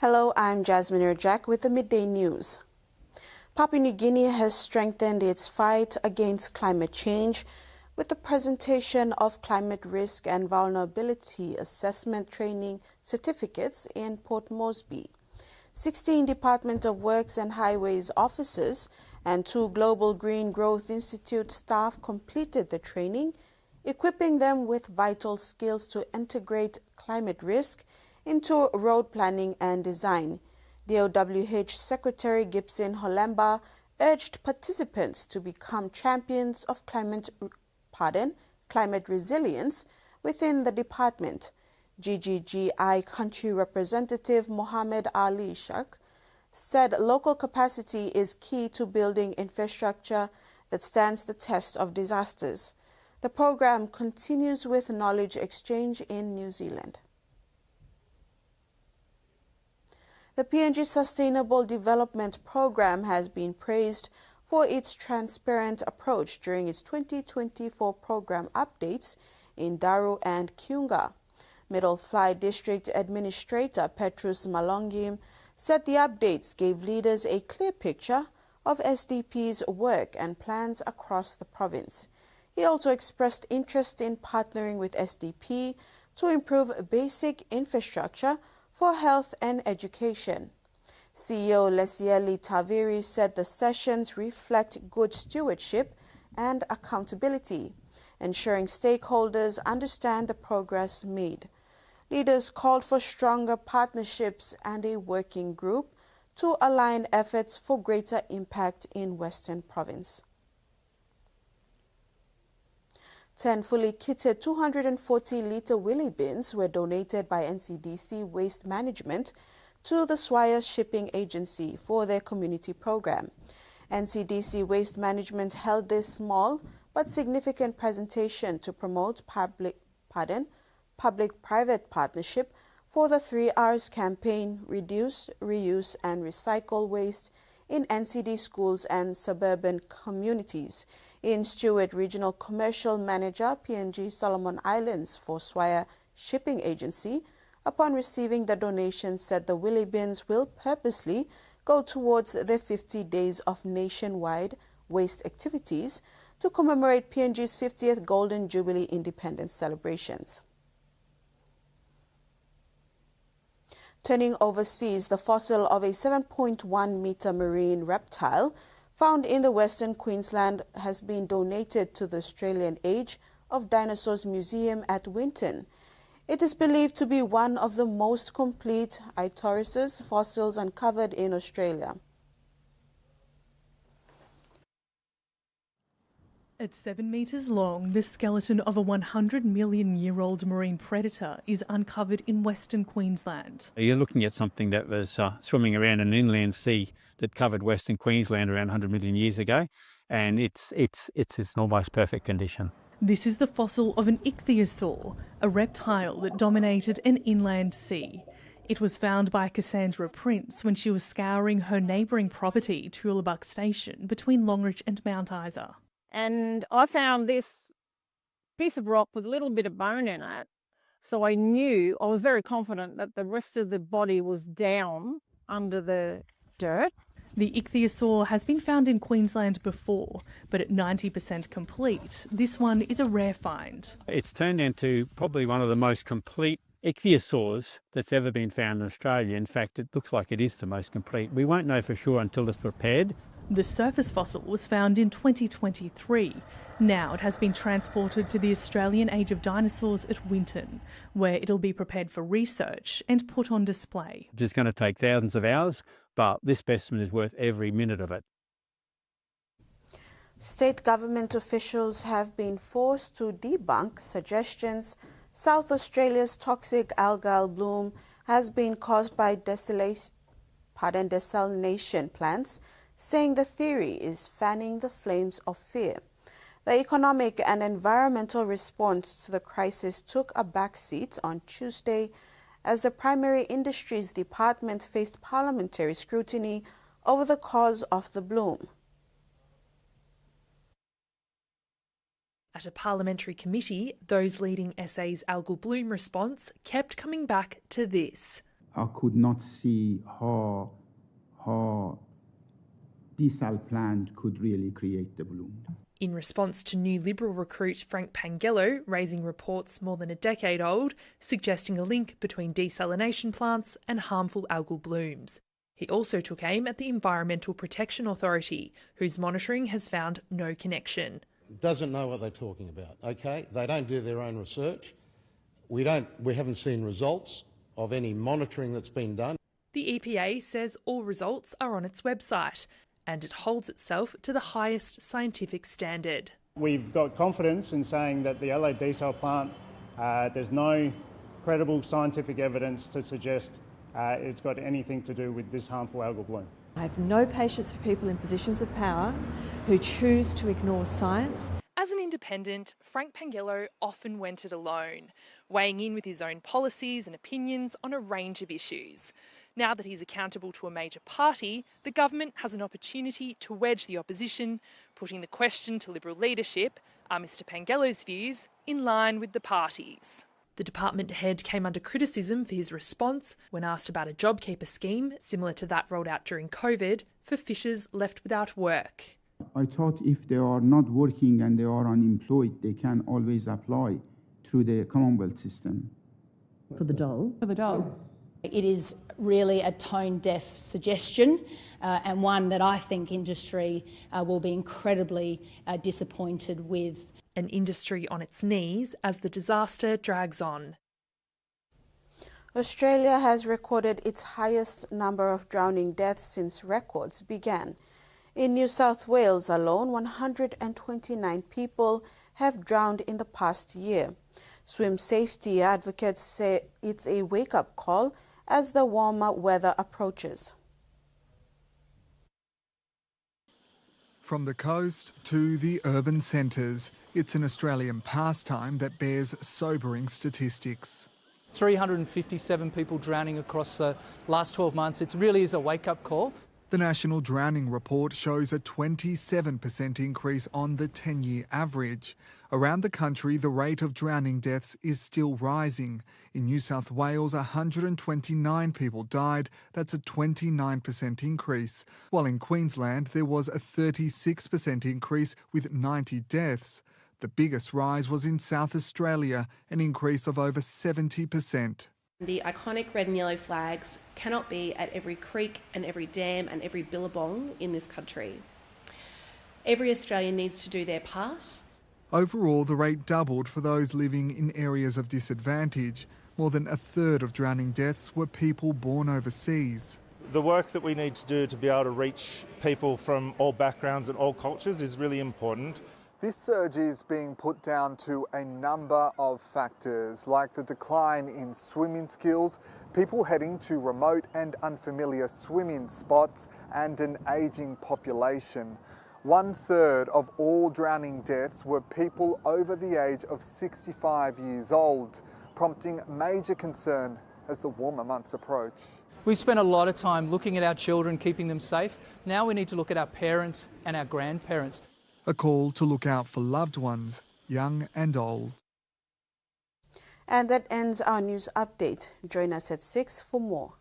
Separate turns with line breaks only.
Hello, I'm Jasmine Urjak with the Midday News. Papua New Guinea has strengthened its fight against climate change with the presentation of climate risk and vulnerability assessment training certificates in Port Moresby. 16 Department of Works and Highways officers and 2 Global Green Growth Institute staff completed the training, equipping them with vital skills to integrate climate risk into road planning and design. DOWH Secretary Gibson Holemba urged participants to become champions of climate resilience within the department. GGGI Country Representative Mohammed Ali Shak said local capacity is key to building infrastructure that stands the test of disasters. The program continues with knowledge exchange in New Zealand. The PNG Sustainable Development Program has been praised for its transparent approach during its 2024 program updates in Daru and Kiunga. Middle Fly District Administrator Petrus Malongim said the updates gave leaders a clear picture of SDP's work and plans across the province. He also expressed interest in partnering with SDP to improve basic infrastructure for health and education. CEO Lesieli Taviri said the sessions reflect good stewardship and accountability, ensuring stakeholders understand the progress made. Leaders called for stronger partnerships and a working group to align efforts for greater impact in Western Province. 10 fully kitted 240-litre wheelie bins were donated by NCDC Waste Management to the Swire Shipping Agency for their community program. NCDC Waste Management held this small but significant presentation to promote public-private partnership for the 3 R's campaign, Reduce, Reuse and Recycle Waste in NCD schools and suburban communities. In Stewart Regional Commercial Manager, PNG Solomon Islands for Swire Shipping Agency, upon receiving the donation, said the wheelie bins will purposely go towards the 50 days of nationwide waste activities to commemorate PNG's 50th Golden Jubilee Independence celebrations. Turning overseas, the fossil of a 7.1-meter marine reptile found in the Western Queensland has been donated to the Australian Age of Dinosaurs Museum at Winton. It is believed to be one of the most complete Itaurosaurus fossils uncovered in Australia.
At 7 metres long, the skeleton of a 100-million-year-old marine predator is uncovered in Western Queensland.
You're looking at something that was swimming around an inland sea that covered Western Queensland around 100 million years ago, and it's in almost perfect condition.
This is the fossil of an ichthyosaur, a reptile that dominated an inland sea. It was found by Cassandra Prince when she was scouring her neighbouring property, Toolabuck Station, between Longreach and Mount Isa.
And I found this piece of rock with a little bit of bone in it. So I was very confident that the rest of the body was down under the dirt.
The ichthyosaur has been found in Queensland before, but at 90% complete, this one is a rare find.
It's turned into probably one of the most complete ichthyosaurs that's ever been found in Australia. In fact, it looks like it is the most complete. We won't know for sure until it's prepared.
The surface fossil was found in 2023. Now it has been transported to the Australian Age of Dinosaurs at Winton, where it'll be prepared for research and put on display.
It's going to take thousands of hours, but this specimen is worth every minute of it.
State government officials have been forced to debunk suggestions South Australia's toxic algal bloom has been caused by desalination plants, saying the theory is fanning the flames of fear. The economic and environmental response to the crisis took a backseat on Tuesday as the Primary Industries Department faced parliamentary scrutiny over the cause of the bloom.
At a parliamentary committee, those leading SA's algal bloom response kept coming back to this.
I could not see how desal plant could really create the bloom.
In response to new Liberal recruit Frank Pangello raising reports more than a decade old suggesting a link between desalination plants and harmful algal blooms. He also took aim at the Environmental Protection Authority, whose monitoring has found no connection.
Doesn't know what they're talking about, okay? They don't do their own research. We haven't seen results of any monitoring that's been done.
The EPA says all results are on its website, and it holds itself to the highest scientific standard.
We've got confidence in saying that the Adelaide desal plant, there's no credible scientific evidence to suggest it's got anything to do with this harmful algal bloom.
I have no patience for people in positions of power who choose to ignore science.
As an independent, Frank Pangello often went it alone, weighing in with his own policies and opinions on a range of issues. Now that he's accountable to a major party, the government has an opportunity to wedge the opposition, putting the question to Liberal leadership, are Mr Pangello's views in line with the party's? The department head came under criticism for his response when asked about a JobKeeper scheme similar to that rolled out during COVID for fishers left without work.
I thought if they are not working and they are unemployed, they can always apply through the Commonwealth system.
For the dole? For the dole.
It is really a tone-deaf suggestion and one that I think industry will be incredibly disappointed with.
An industry on its knees as the disaster drags on.
Australia has recorded its highest number of drowning deaths since records began. In New South Wales alone, 129 people have drowned in the past year. Swim safety advocates say it's a wake-up call as the warmer weather approaches.
From the coast to the urban centres, it's an Australian pastime that bears sobering statistics.
357 people drowning across the last 12 months. It really is a wake-up call.
The National Drowning Report shows a 27% increase on the 10-year average. Around the country, the rate of drowning deaths is still rising. In New South Wales, 129 people died. That's a 29% increase. While in Queensland, there was a 36% increase with 90 deaths. The biggest rise was in South Australia, an increase of over 70%.
The iconic red and yellow flags cannot be at every creek and every dam and every billabong in this country. Every Australian needs to do their part.
Overall, the rate doubled for those living in areas of disadvantage. More than a third of drowning deaths were people born overseas.
The work that we need to do to be able to reach people from all backgrounds and all cultures is really important.
This surge is being put down to a number of factors, like the decline in swimming skills, people heading to remote and unfamiliar swimming spots, and an ageing population. 1/3 of all drowning deaths were people over the age of 65 years old, prompting major concern as the warmer months approach.
We've spent a lot of time looking at our children, keeping them safe. Now we need to look at our parents and our grandparents.
A call to look out for loved ones, young and old.
And that ends our news update. Join us at 6 for more.